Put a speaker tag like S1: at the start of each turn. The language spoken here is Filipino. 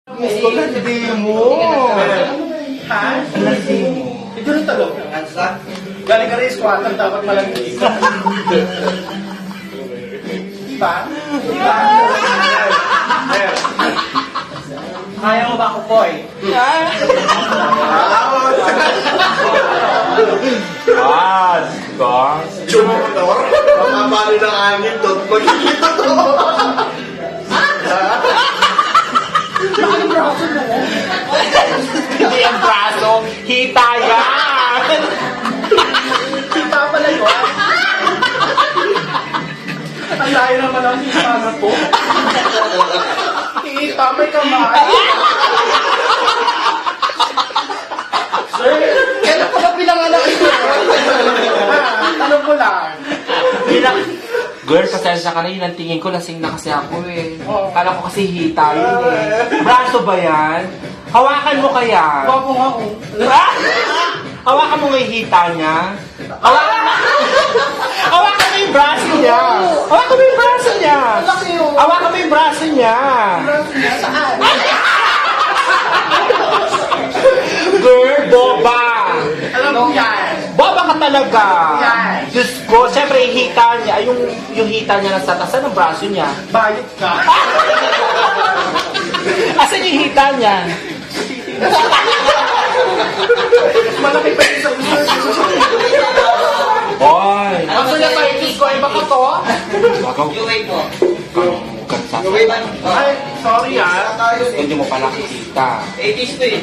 S1: Gusto landi mo.
S2: Ha?
S1: Landi mo.
S2: Ito rin talog. Galing ka rin squatter, dapat malandi ka. Diba? Diba? Kaya mo ba ako, Koy?
S1: Gosh.
S3: Jumor? Mamamali ng angin doon. Magkikita to.
S1: Hindi ang braso, hita yan!
S2: Kita pala yun. Ang layo naman ang kita na to. Kita, may kamay. Sir, kailan ko ba pinanganak ito? Tanong ko lang.
S1: Girl, pasensya ka na, yun ang tingin ko, lasing na kasi ako eh.
S2: Oo.
S1: Kala ko kasi hita yun eh. Braso ba yan? Hawakan mo kaya?
S2: Gwapo nga ako.
S1: Hawakan mo nga yung hita niya. Hawakan mo yung braso niya. Hawakan mo yung braso niya.
S2: Laki yun.
S1: Hawakan mo yung braso niya.
S2: Saan?
S1: Girl, boba.
S2: Alam mo yan.
S1: Boba ka talaga.
S2: Yan.
S1: Diyos ko, siyempre yung hita niya, yung hita niya nasa tasan ng braso niya.
S2: Bayot ka.
S1: Asan yung hita niya?
S2: Malaki pa yung sa ulo.
S1: Hoy!
S2: Ang suya pa yung ko ay baka to?
S3: Yung mo.
S1: Yung
S3: Yung ba?
S2: Ay, sorry ah.
S1: Hindi mo pa nakikita.
S3: 80s to eh.